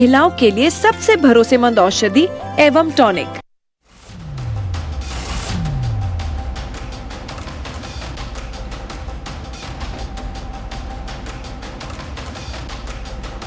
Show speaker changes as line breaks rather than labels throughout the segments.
महिलाओं के लिए सबसे भरोसेमंद औषधि एवं टॉनिक।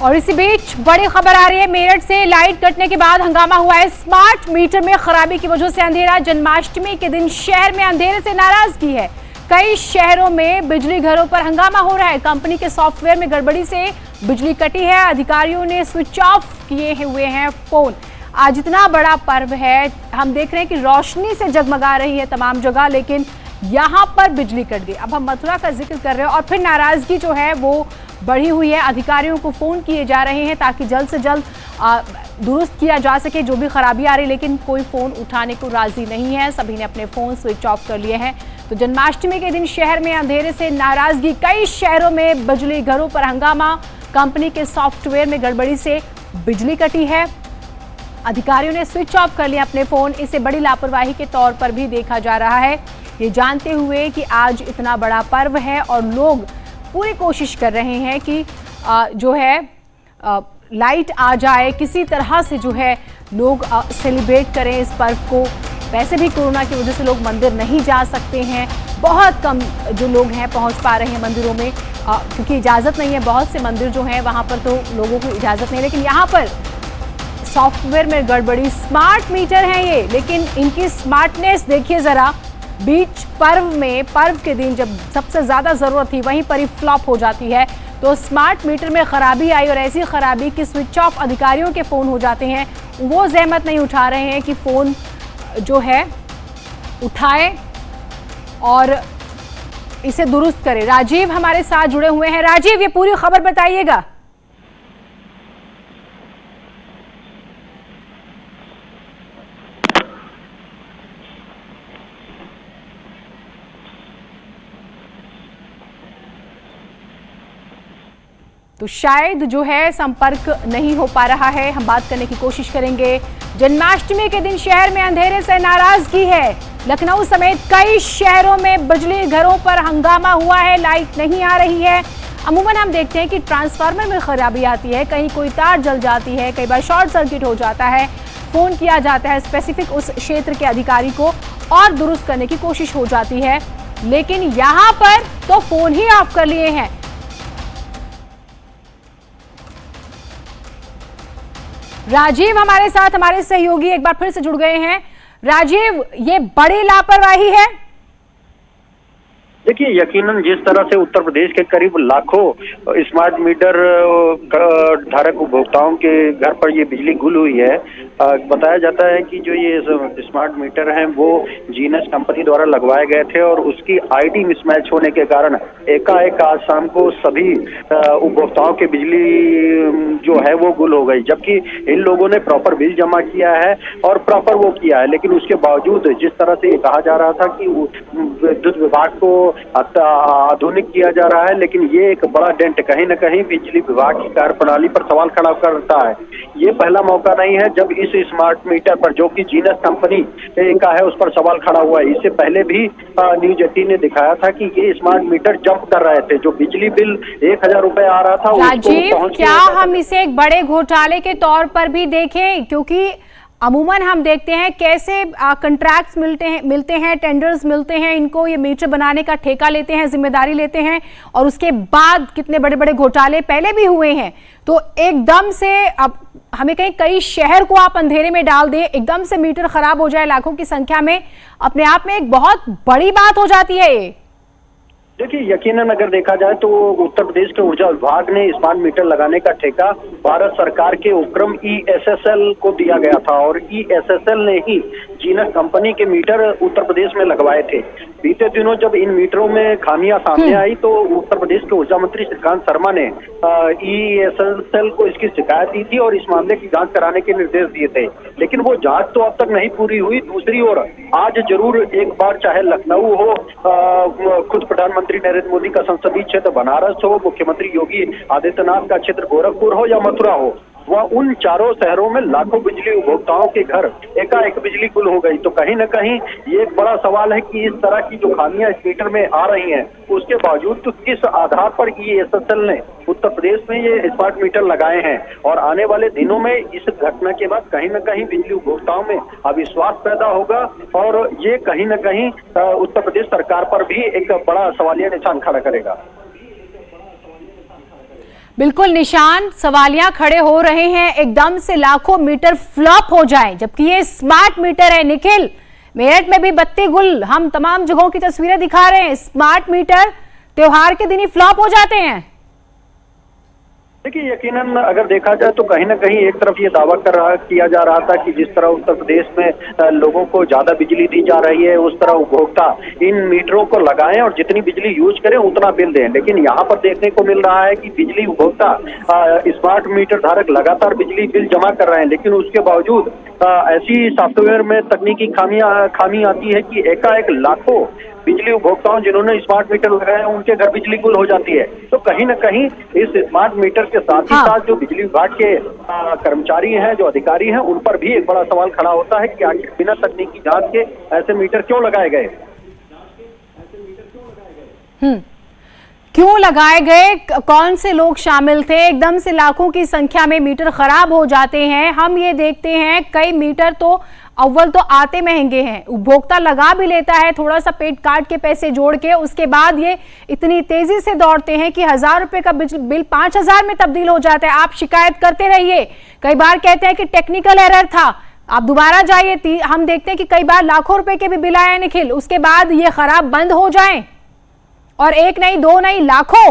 और इसी बीच बड़ी खबर आ रही है मेरठ से। लाइट कटने के बाद हंगामा हुआ है। स्मार्ट मीटर में खराबी की वजह से अंधेरा। जन्माष्टमी के दिन शहर में अंधेरे से नाराजगी है। कई शहरों में बिजली घरों पर हंगामा हो रहा है। कंपनी के सॉफ्टवेयर में गड़बड़ी से बिजली कटी है। अधिकारियों ने स्विच ऑफ किए हुए हैं फोन। आज इतना बड़ा पर्व है, हम देख रहे हैं कि रोशनी से जगमगा रही है तमाम जगह, लेकिन यहाँ पर बिजली कट गई। अब हम मथुरा का जिक्र कर रहे हैं और फिर नाराजगी जो है वो बढ़ी हुई है। अधिकारियों को फोन किए जा रहे हैं ताकि जल्द से जल्द दुरुस्त किया जा सके जो भी खराबी आ रही, लेकिन कोई फोन उठाने को राजी नहीं है। सभी ने अपने फोन स्विच ऑफ कर लिए हैं। तो जन्माष्टमी के दिन शहर में अंधेरे से नाराजगी। कई शहरों में बिजली घरों पर हंगामा। कंपनी के सॉफ्टवेयर में गड़बड़ी से बिजली कटी है। अधिकारियों ने स्विच ऑफ कर लिया अपने फोन। इसे बड़ी लापरवाही के तौर पर भी देखा जा रहा है, ये जानते हुए कि आज इतना बड़ा पर्व है और लोग पूरी कोशिश कर रहे हैं कि जो है लाइट आ जाए, किसी तरह से जो है लोग सेलिब्रेट करें इस पर्व को। वैसे भी कोरोना की वजह से लोग मंदिर नहीं जा सकते हैं। बहुत कम जो लोग हैं पहुंच पा रहे हैं मंदिरों में, क्योंकि इजाज़त नहीं है। बहुत से मंदिर जो हैं वहां पर तो लोगों को इजाज़त नहीं है, लेकिन यहाँ पर सॉफ्टवेयर में गड़बड़ी। स्मार्ट मीटर हैं ये, लेकिन इनकी स्मार्टनेस देखिए ज़रा। बीच पर्व में, पर्व के दिन जब सबसे ज़्यादा ज़रूरत थी वहीं पर ही फ्लॉप हो जाती है। तो स्मार्ट मीटर में खराबी आई और ऐसी खराबी कि स्विच ऑफ अधिकारियों के फ़ोन हो जाते हैं। वो जहमत नहीं उठा रहे हैं कि फ़ोन जो है उठाएं और इसे दुरुस्त करें। राजीव हमारे साथ जुड़े हुए हैं। राजीव, ये पूरी खबर बताइएगा। तो शायद जो है संपर्क नहीं हो पा रहा है, हम बात करने की कोशिश करेंगे। जन्माष्टमी के दिन शहर में अंधेरे से नाराजगी है। लखनऊ समेत कई शहरों में बिजली घरों पर हंगामा हुआ है। लाइट नहीं आ रही है। अमूमन हम देखते हैं कि ट्रांसफार्मर में खराबी आती है, कहीं कोई तार जल जाती है, कई बार शॉर्ट सर्किट हो जाता है। फोन किया जाता है स्पेसिफिक उस क्षेत्र के अधिकारी को और दुरुस्त करने की कोशिश हो जाती है, लेकिन यहाँ पर तो फोन ही ऑफ कर लिए हैं। राजीव हमारे साथ, हमारे सहयोगी एक बार फिर से जुड़ गए हैं। राजीव, ये बड़ी लापरवाही है।
देखिए, यकीनन जिस तरह से उत्तर प्रदेश के करीब लाखों स्मार्ट मीटर धारक उपभोक्ताओं के घर पर ये बिजली गुल हुई है। बताया जाता है कि जो ये स्मार्ट मीटर हैं वो जीनस कंपनी द्वारा लगवाए गए थे और उसकी आईडी मिसमैच होने के कारण एकाएक आज शाम को सभी उपभोक्ताओं की बिजली जो है वो गुल हो गई। जबकि इन लोगों ने प्रॉपर बिल जमा किया है और प्रॉपर वो किया है, लेकिन उसके बावजूद जिस तरह से ये कहा जा रहा था कि विद्युत विभाग को आधुनिक किया जा रहा है, लेकिन ये एक बड़ा डेंट कहीं न कहीं बिजली विभाग की कार्यप्रणाली पर सवाल खड़ा करता है। ये पहला मौका नहीं है जब इस स्मार्ट मीटर पर, जो कि जीनस कंपनी का है, उस पर सवाल खड़ा हुआ है। इससे पहले भी न्यूज 18 ने दिखाया था कि ये स्मार्ट मीटर जंप कर रहे थे। जो बिजली बिल 1000 रुपए आ रहा था,
राजीव, क्या हम इसे एक बड़े घोटाले के तौर पर भी देखें? क्योंकि अमूमन हम देखते हैं कैसे कॉन्ट्रैक्ट्स मिलते हैं, टेंडर्स मिलते हैं, इनको ये मीटर बनाने का ठेका लेते हैं, जिम्मेदारी लेते हैं और उसके बाद कितने बड़े बड़े घोटाले पहले भी हुए हैं। तो एकदम से अब हमें कई शहर को आप अंधेरे में डाल दें, एकदम से मीटर खराब हो जाए लाखों की संख्या में, अपने आप में एक बहुत बड़ी बात हो जाती है ये।
देखिए, यकीनन अगर देखा जाए तो उत्तर प्रदेश के ऊर्जा विभाग ने स्मार्ट मीटर लगाने का ठेका भारत सरकार के उपक्रम ESSL को दिया गया था और ESSL ने ही जीनस कंपनी के मीटर उत्तर प्रदेश में लगवाए थे। बीते दिनों जब इन मीटरों में खामियां सामने आई तो उत्तर प्रदेश के ऊर्जा मंत्री श्रीकांत शर्मा ने ESSL को इसकी शिकायत दी थी और इस मामले की जांच कराने के निर्देश दिए थे, लेकिन वो जांच तो अब तक नहीं पूरी हुई। दूसरी ओर आज जरूर एक बार, चाहे लखनऊ हो, खुद प्रधानमंत्री नरेंद्र मोदी का संसदीय क्षेत्र बनारस हो, मुख्यमंत्री योगी आदित्यनाथ का क्षेत्र गोरखपुर हो या मथुरा हो, वह उन चारों शहरों में लाखों बिजली उपभोक्ताओं के घर एकाएक बिजली गुल हो गई। तो कहीं न कहीं ये एक बड़ा सवाल है कि इस तरह की जो खामियां इस मीटर में आ रही हैं, उसके बावजूद तो किस आधार पर EESL ने उत्तर प्रदेश में ये स्मार्ट मीटर लगाए हैं। और आने वाले दिनों में इस घटना के बाद कहीं न कहीं बिजली उपभोक्ताओं में अविश्वास पैदा होगा और ये कहीं न कहीं उत्तर प्रदेश सरकार पर भी एक बड़ा सवालिया निशान खड़ा करेगा।
बिल्कुल निशान सवालिया खड़े हो रहे हैं, एकदम से लाखों मीटर फ्लॉप हो जाए, जबकि ये स्मार्ट मीटर है। निखिल, मेरठ में भी बत्ती गुल, हम तमाम जगहों की तस्वीरें दिखा रहे हैं। स्मार्ट मीटर त्योहार के दिन ही फ्लॉप हो जाते हैं।
देखिए, यकीनन अगर देखा जाए तो कहीं ना कहीं एक तरफ ये दावा किया जा रहा था कि जिस तरह उत्तर प्रदेश में लोगों को ज्यादा बिजली दी जा रही है, उस तरह उपभोक्ता इन मीटरों को लगाएं और जितनी बिजली यूज करें उतना बिल दें। लेकिन यहाँ पर देखने को मिल रहा है कि बिजली उपभोक्ता स्मार्ट मीटर धारक लगातार बिजली बिल जमा कर रहे हैं, लेकिन उसके बावजूद ऐसी सॉफ्टवेयर में तकनीकी खामी आती है कि एकाएक लाखों बिजली उपभोक्ताओं जिन्होंने स्मार्ट मीटर लगाए हैं उनके घर बिजली गुल हो जाती है। तो कहीं न कहीं इस स्मार्ट मीटर के साथ ही साथ जो बिजली विभाग के कर्मचारी हैं, जो अधिकारी हैं, उन पर भी एक बड़ा सवाल खड़ा होता है कि आखिर बिना तकनीकी जांच के ऐसे मीटर क्यों लगाए गए।
क्यों लगाए गए, कौन से लोग शामिल थे, एकदम से लाखों की संख्या में मीटर खराब हो जाते हैं। हम ये देखते हैं कई मीटर तो अव्वल तो आते महंगे हैं, उपभोक्ता लगा भी लेता है थोड़ा सा पेट काट के पैसे जोड़ के, उसके बाद ये इतनी तेजी से दौड़ते हैं कि 1000 रुपए का बिल 5000 में तब्दील हो जाता है। आप शिकायत करते रहिए, कई बार कहते हैं कि टेक्निकल एरर था, आप दोबारा जाइए। हम देखते हैं कि कई बार लाखों रुपए के भी बिल आए निखिल, उसके बाद ये खराब बंद हो जाए और एक नहीं दो नहीं लाखों।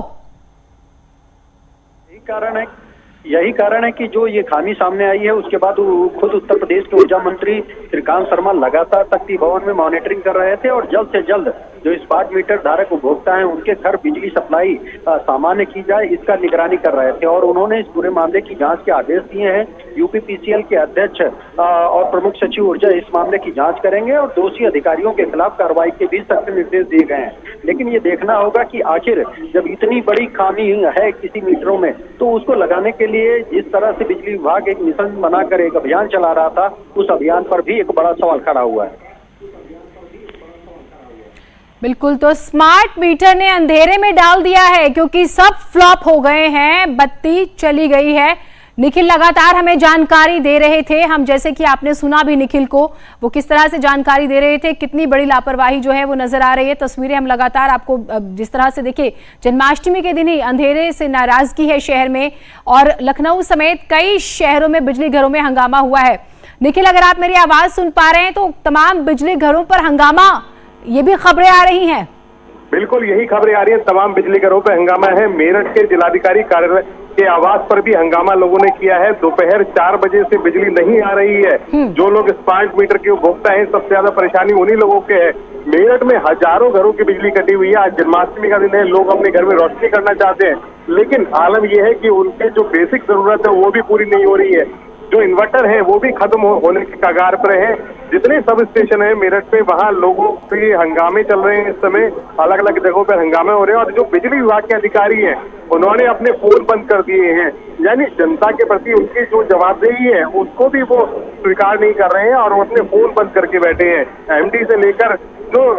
यही कारण है कि जो ये खामी सामने आई है उसके बाद खुद उत्तर प्रदेश के ऊर्जा मंत्री श्रीकांत शर्मा लगातार शक्ति भवन में मॉनिटरिंग कर रहे थे और जल्द से जल्द जो स्मार्ट मीटर धारक उपभोक्ता हैं उनके घर बिजली सप्लाई सामान्य की जाए, इसका निगरानी कर रहे थे। और उन्होंने इस पूरे मामले की जांच के आदेश दिए हैं। यूपीपीसीएल के अध्यक्ष और प्रमुख सचिव ऊर्जा इस मामले की जांच करेंगे और दोषी अधिकारियों के खिलाफ कार्रवाई के भी सख्त निर्देश दिए गए हैं। लेकिन ये देखना होगा कि आखिर जब इतनी बड़ी खामी है किसी मीटरों में, तो उसको लगाने के लिए जिस तरह से बिजली विभाग एक मिशन बनाकर एक अभियान चला रहा था, उस अभियान पर भी एक बड़ा सवाल खड़ा हुआ है।
बिल्कुल, तो स्मार्ट मीटर ने अंधेरे में डाल दिया है क्योंकि सब फ्लॉप हो गए हैं, बत्ती चली गई है। निखिल लगातार हमें जानकारी दे रहे थे, हम जैसे कि आपने सुना भी निखिल को, वो किस तरह से जानकारी दे रहे थे, कितनी बड़ी लापरवाही जो है वो नजर आ रही है। तस्वीरें हम लगातार आपको जिस तरह से देखिए, जन्माष्टमी के दिन ही अंधेरे से नाराजगी है शहर में और लखनऊ समेत कई शहरों में बिजली घरों में हंगामा हुआ है। निखिल, अगर आप मेरी आवाज सुन पा रहे हैं तो तमाम बिजली घरों पर हंगामा, ये भी खबरें आ रही हैं।
बिल्कुल यही खबरें आ रही है, तमाम बिजली घरों पर हंगामा है। मेरठ के जिलाधिकारी कार्यालय के आवास पर भी हंगामा लोगों ने किया है। दोपहर 4 बजे से बिजली नहीं आ रही है। जो लोग स्मार्ट मीटर के उपभोक्ता हैं, सबसे ज्यादा परेशानी उन्हीं लोगों के है। मेरठ में हजारों घरों की बिजली कटी हुई है। आज जन्माष्टमी का दिन है, लोग अपने घर में रोशनी करना चाहते हैं, लेकिन आलम यह है कि उनके जो बेसिक जरूरत है वो भी पूरी नहीं हो रही है। जो इन्वर्टर है वो भी खत्म होने के कगार पर है। जितने सब स्टेशन है मेरठ पे, वहाँ लोगों के हंगामे चल रहे हैं। इस समय अलग अलग जगहों पर हंगामे हो रहे हैं और जो बिजली विभाग के अधिकारी हैं उन्होंने अपने फोन बंद कर दिए हैं। यानी जनता के प्रति उनकी जो जवाबदेही है उसको भी वो स्वीकार नहीं कर रहे हैं और वो अपने फोन बंद करके बैठे हैं। एमडी से लेकर जो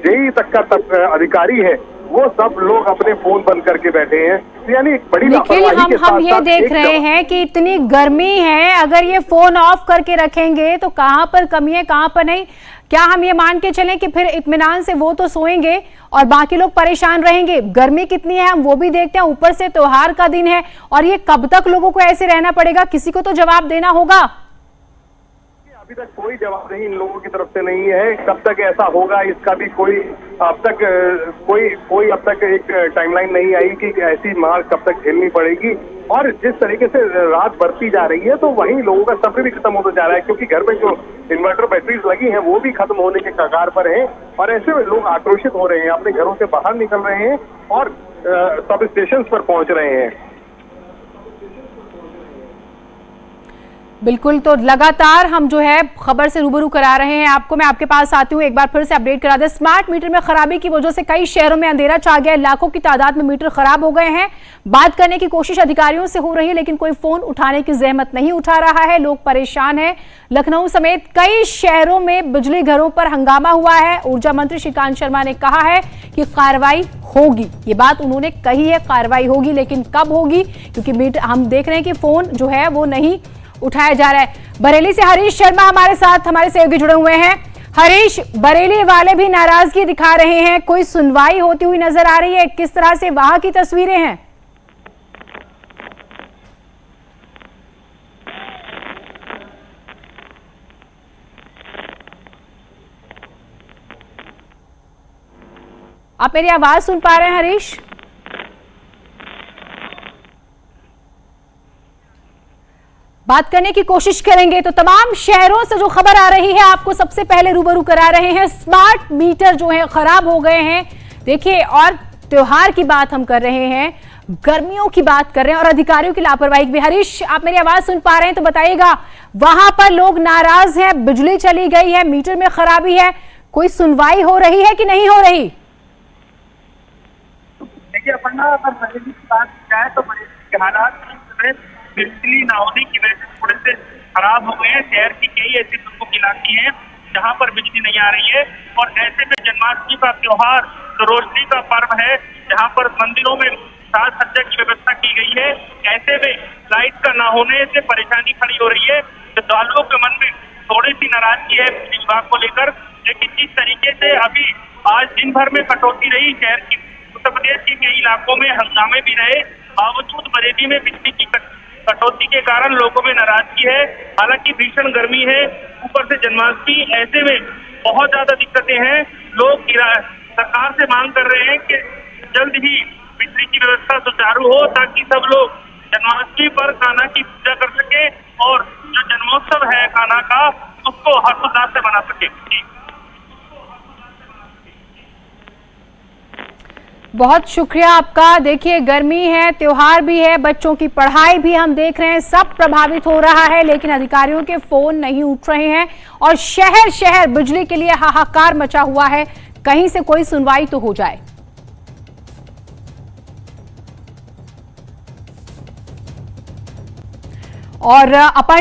जेई तक का अधिकारी है वो सब लोग अपने फोन बंद करके बैठे हैं। यानी एक बड़ी लापरवाही के साथ
हम ये देख रहे हैं कि इतनी गर्मी है, अगर ये फोन ऑफ करके रखेंगे तो कहां पर कमी है कहां पर नहीं। क्या हम ये मान के चलें कि फिर इत्मीनान से वो तो सोएंगे और बाकी लोग परेशान रहेंगे? गर्मी कितनी है हम वो भी देखते हैं, ऊपर से त्योहार का दिन है और ये कब तक लोगों को ऐसे रहना पड़ेगा, किसी को तो जवाब देना होगा।
अभी तक कोई जवाब नहीं इन लोगों की तरफ से नहीं है। कब तक ऐसा होगा इसका भी कोई अब तक कोई अब तक एक टाइमलाइन नहीं आई कि ऐसी मार कब तक झेलनी पड़ेगी। और जिस तरीके से रात बढ़ती जा रही है तो वहीं लोगों का सब्र भी खत्म होता जा रहा है, क्योंकि घर में जो इन्वर्टर बैटरीज लगी हैं वो भी खत्म होने के कगार पर हैं और ऐसे में लोग आक्रोशित हो रहे हैं, अपने घरों से बाहर निकल रहे हैं और सब स्टेशन पर पहुंच रहे हैं।
बिल्कुल, तो लगातार हम जो है खबर से रूबरू करा रहे हैं आपको। मैं आपके पास आती हूँ, एक बार फिर से अपडेट करा दें। स्मार्ट मीटर में खराबी की वजह से कई शहरों में अंधेरा छा गया है, लाखों की तादाद में मीटर खराब हो गए हैं। बात करने की कोशिश अधिकारियों से हो रही है, लेकिन कोई फोन उठाने की जहमत नहीं उठा रहा है। लोग परेशान हैं। लखनऊ समेत कई शहरों में बिजली घरों पर हंगामा हुआ है। ऊर्जा मंत्री श्रीकांत शर्मा ने कहा है कि कार्रवाई होगी, ये बात उन्होंने कही है, कार्रवाई होगी, लेकिन कब होगी, क्योंकि मीटर हम देख रहे हैं कि फोन जो है वो नहीं उठाया जा रहा है। बरेली से हरीश शर्मा हमारे साथ, हमारे सहयोगी जुड़े हुए हैं। हरीश, बरेली वाले भी नाराजगी दिखा रहे हैं, कोई सुनवाई होती हुई नजर आ रही है? किस तरह से वहां की तस्वीरें हैं? आप मेरी आवाज सुन पा रहे हैं हरीश? बात करने की कोशिश करेंगे। तो तमाम शहरों से जो खबर आ रही है आपको सबसे पहले रूबरू करा रहे हैं। स्मार्ट मीटर जो है खराब हो गए हैं। देखिए, और त्योहार की बात हम कर रहे हैं, गर्मियों की बात कर रहे हैं और अधिकारियों की लापरवाही भी। हरीश, आप मेरी आवाज सुन पा रहे हैं तो बताइएगा, वहां पर लोग नाराज हैं, बिजली चली गई है, मीटर में खराबी है, कोई सुनवाई हो रही है कि नहीं हो रही?
देखिए अपना, अगर बरेली की बात की जाए तो बरेली के हालात बिजली न होने की वजह से थोड़े से खराब हो गए हैं। शहर की कई ऐसी प्रमुख इलाके हैं जहां पर बिजली नहीं आ रही है, और ऐसे में जन्माष्टमी का त्योहार तो रोशनी का पर्व है, जहां पर मंदिरों में साज सज्जा की व्यवस्था की गई है। ऐसे में लाइट का न होने से परेशानी खड़ी हो रही है। श्रद्धालुओं के मन में थोड़ी सी नाराजगी है बिजली विभाग को लेकर, लेकिन जिस तरीके से अभी आज दिन भर में कटौती रही, शहर की उत्तर प्रदेश के कई इलाकों में हंगामे भी रहे, बावजूद बरेली में बिजली की कटौती के कारण लोगों में नाराजगी है। हालांकि भीषण गर्मी है, ऊपर से जन्माष्टमी, ऐसे में बहुत ज्यादा दिक्कतें हैं। लोग सरकार से मांग कर रहे हैं कि जल्द ही बिजली की व्यवस्था सुचारू हो, ताकि सब लोग जन्माष्टमी पर कान्हा की पूजा कर सके और जो जन्मोत्सव है कान्हा का, उसको हर्षोल्लास से मना सके।
बहुत शुक्रिया आपका। देखिए, गर्मी है, त्योहार भी है, बच्चों की पढ़ाई भी हम देख रहे हैं, सब प्रभावित हो रहा है, लेकिन अधिकारियों के फोन नहीं उठ रहे हैं और शहर शहर बिजली के लिए हाहाकार मचा हुआ है। कहीं से कोई सुनवाई तो हो जाए। और अपर्णा